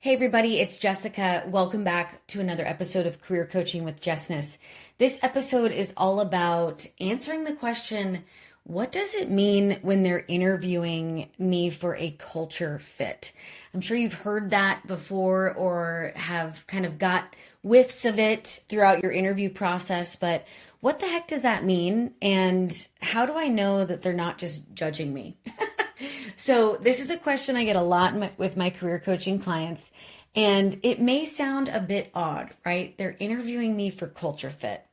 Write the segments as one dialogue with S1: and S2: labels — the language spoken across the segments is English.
S1: Hey everybody, it's Jessica. Welcome back to another episode of Career Coaching with Jessness. This episode is all about answering the question, what does it mean when they're interviewing me for a culture fit? I'm sure you've heard that before or have kind of got whiffs of it throughout your interview process, but what the heck does that mean? And how do I know that they're not just judging me? So this is a question I get a lot with my career coaching clients, and it may sound a bit odd, right? They're interviewing me for culture fit.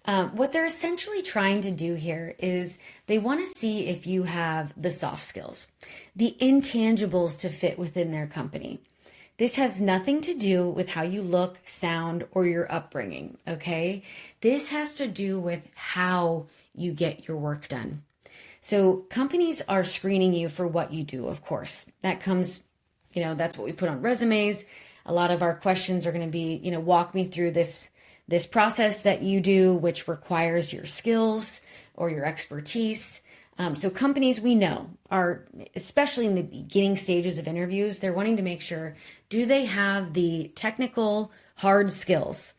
S1: What they're essentially trying to do here is they want to see if you have the soft skills, the intangibles to fit within their company. This has nothing to do with how you look, sound, or your upbringing, okay? This has to do with how you get your work done. So companies are screening you for what you do, of course. That comes, that's what we put on resumes. A lot of our questions are going to be, walk me through this process that you do, which requires your skills or your expertise. So companies we know are, especially in the beginning stages of interviews, they're wanting to make sure, do they have the technical hard skills?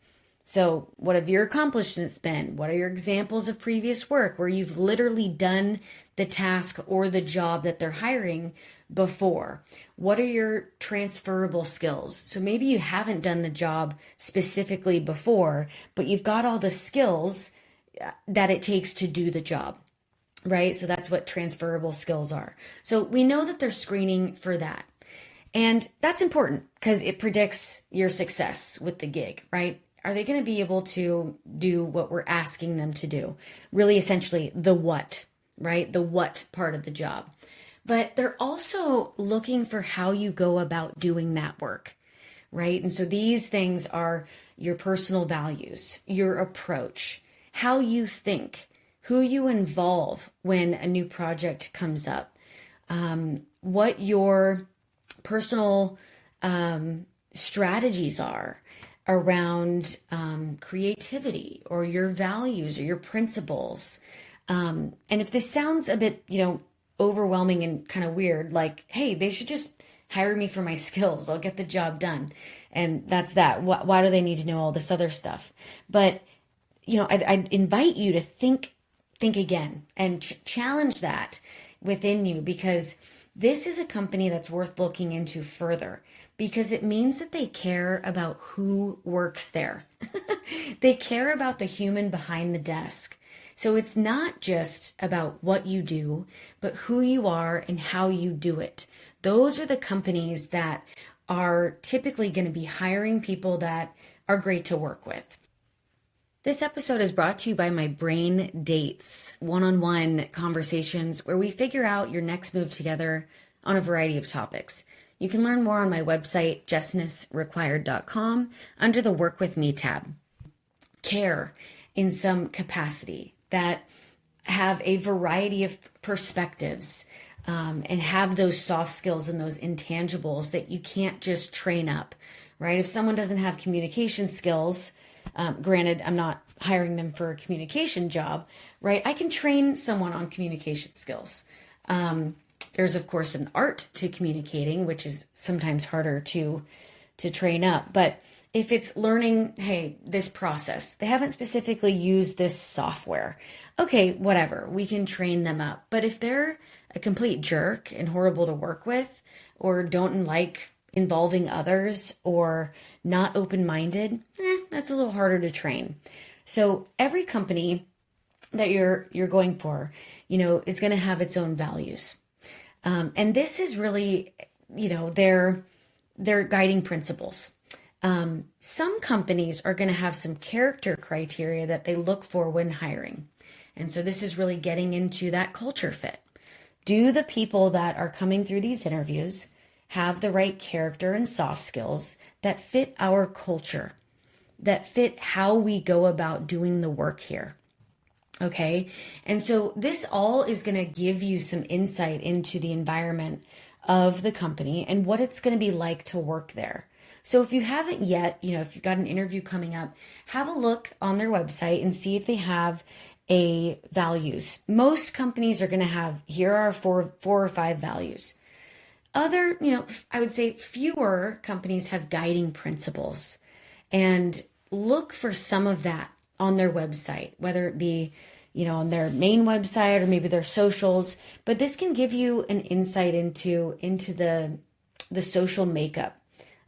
S1: So what have your accomplishments been? What are your examples of previous work where you've literally done the task or the job that they're hiring before? What are your transferable skills? So maybe you haven't done the job specifically before, but you've got all the skills that it takes to do the job, right? So that's what transferable skills are. So we know that they're screening for that. And that's important because it predicts your success with the gig, right? Are they going to be able to do what we're asking them to do? Really, essentially, the what, right? The what part of the job. But they're also looking for how you go about doing that work, right? And so these things are your personal values, your approach, how you think, who you involve when a new project comes up, what your personal strategies are around creativity or your values or your principles. And if this sounds a bit, overwhelming and kind of weird, like, hey, they should just hire me for my skills. I'll get the job done. And that's that. Why do they need to know all this other stuff? But, I'd invite you to think again and challenge that within you, because this is a company that's worth looking into further, because it means that they care about who works there. They care about the human behind the desk. So it's not just about what you do, but who you are and how you do it. Those are the companies that are typically going to be hiring people that are great to work with. This episode is brought to you by my Brain Dates, one-on-one conversations where we figure out your next move together on a variety of topics. You can learn more on my website, jessnessrequired.com, under the Work With Me tab. Care in some capacity that have a variety of perspectives and have those soft skills and those intangibles that you can't just train up, right? If someone doesn't have communication skills, granted, I'm not hiring them for a communication job, right? I can train someone on communication skills. There's, of course, an art to communicating, which is sometimes harder to train up. But if it's learning, hey, this process, they haven't specifically used this software. Okay, whatever, we can train them up. But if they're a complete jerk and horrible to work with, or don't like involving others, or not open-minded, that's a little harder to train. So every company that you're going for, is going to have its own values. And this is really, their guiding principles. Some companies are going to have some character criteria that they look for when hiring. And so this is really getting into that culture fit. Do the people that are coming through these interviews have the right character and soft skills that fit our culture, that fit how we go about doing the work here? Okay. And so this all is going to give you some insight into the environment of the company and what it's going to be like to work there. So if you haven't yet, if you've got an interview coming up, have a look on their website and see if they have a values. Most companies are going to have, here are four or five values. Other, I would say fewer companies have guiding principles, and look for some of that on their website, whether it be, on their main website or maybe their socials. But this can give you an insight into the social makeup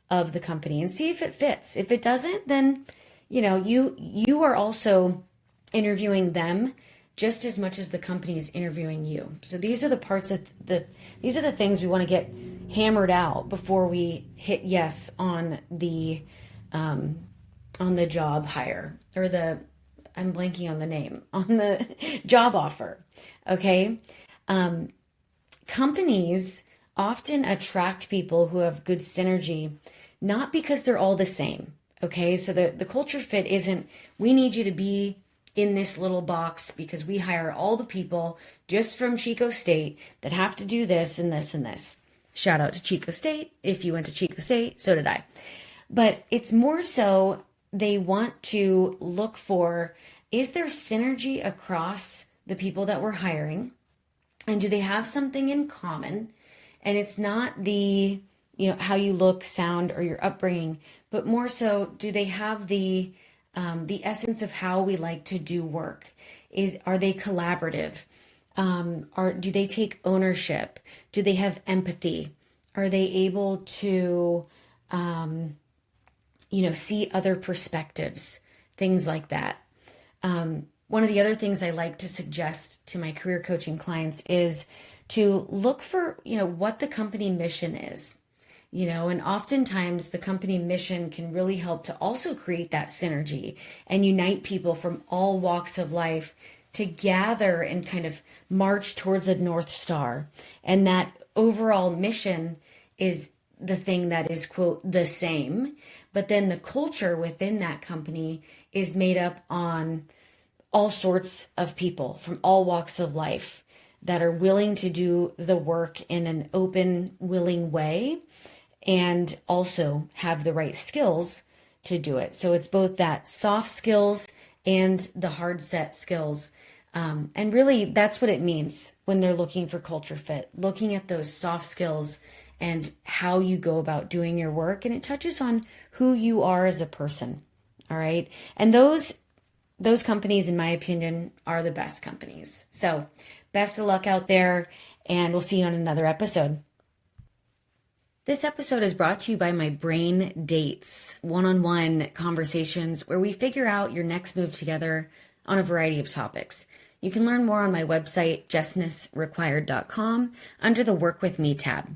S1: of the company and see if it fits. If it doesn't, then you are also interviewing them just as much as the company is interviewing you. So these are the parts of these are the things we want to get hammered out before we hit yes on the job hire, or I'm blanking on the name, on the job offer. Okay. Companies often attract people who have good synergy, not because they're all the same. Okay. So the culture fit isn't, we need you to be in this little box because we hire all the people just from Chico State that have to do this and this and this. Shout out to Chico State. If you went to Chico State, so did I. But it's more so they want to look for, is there synergy across the people that we're hiring? And do they have something in common? And it's not the, how you look, sound, or your upbringing, but more so, do they have the essence of how we like to do work? Are they collaborative? Do they take ownership? Do they have empathy? Are they able to, see other perspectives? Things like that. One of the other things I like to suggest to my career coaching clients is to look for, what the company mission is. And oftentimes the company mission can really help to also create that synergy and unite people from all walks of life to gather and kind of march towards a North Star. And that overall mission is the thing that is, quote, the same. But then the culture within that company is made up on all sorts of people from all walks of life that are willing to do the work in an open, willing way, and also have the right skills to do it. So it's both that soft skills and the hard set skills. And really, that's what it means when they're looking for culture fit, looking at those soft skills and how you go about doing your work. And it touches on who you are as a person. All right. And those companies, in my opinion, are the best companies. So best of luck out there, and we'll see you on another episode. This episode is brought to you by my Brain Dates, one-on-one conversations where we figure out your next move together on a variety of topics. You can learn more on my website, jessnessrequired.com, under the Work With Me tab.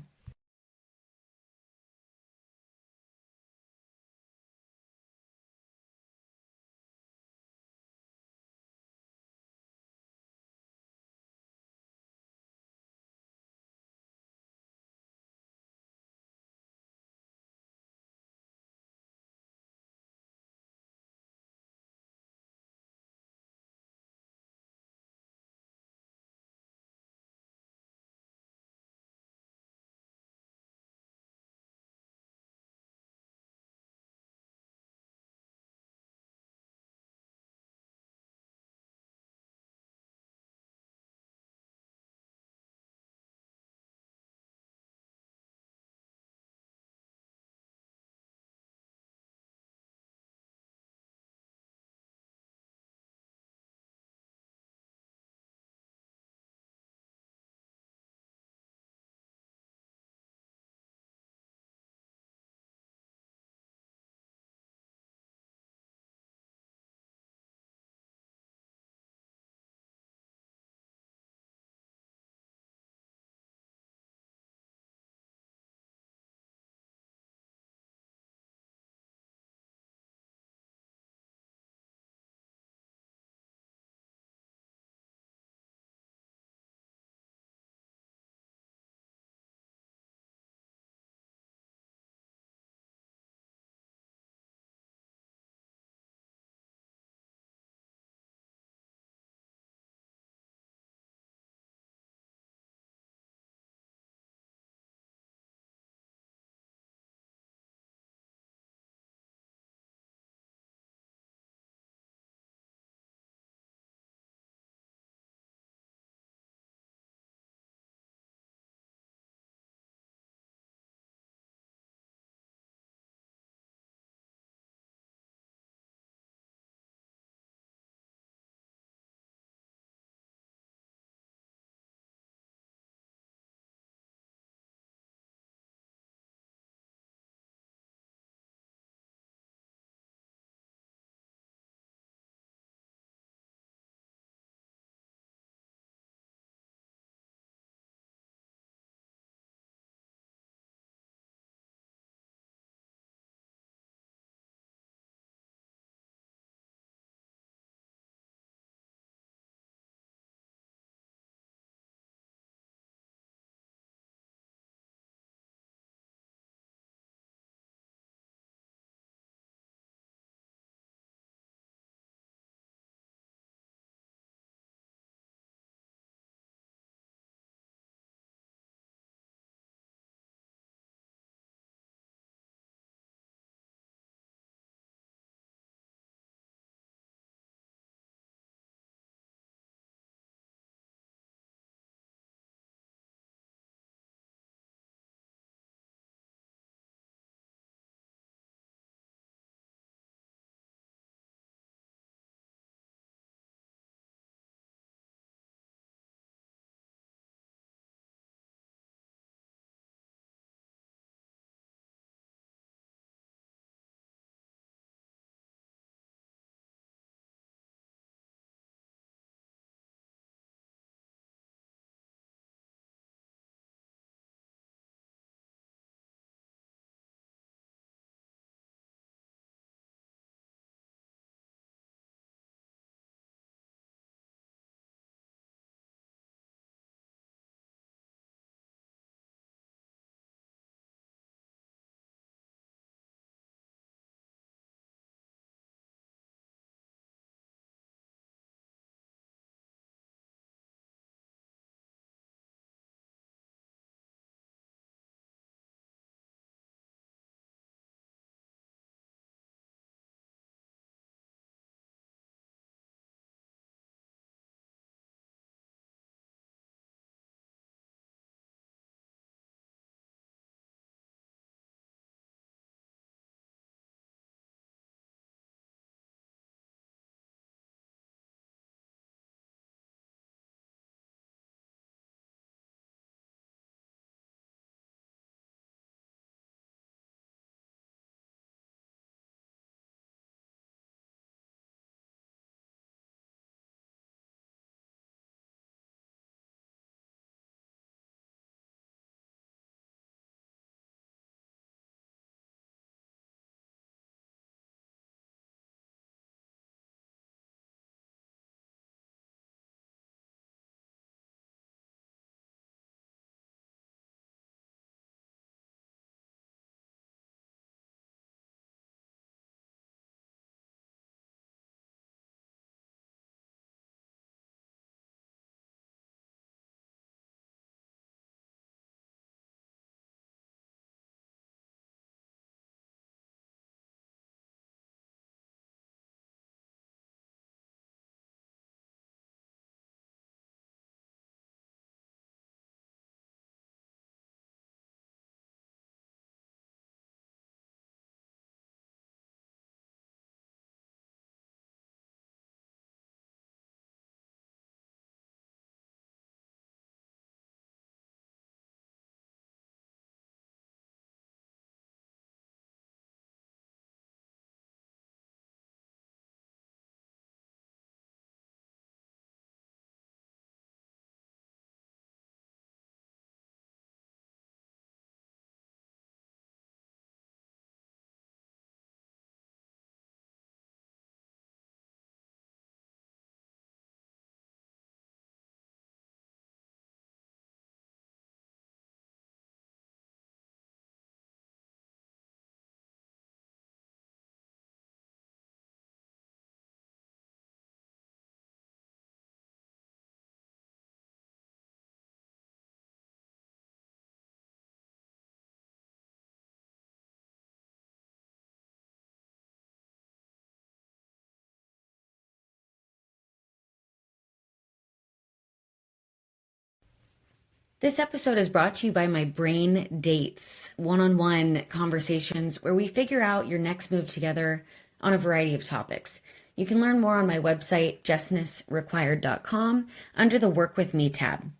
S1: This episode is brought to you by my Brain Dates, one-on-one conversations where we figure out your next move together on a variety of topics. You can learn more on my website, jessnessrequired.com, under the Work With Me tab.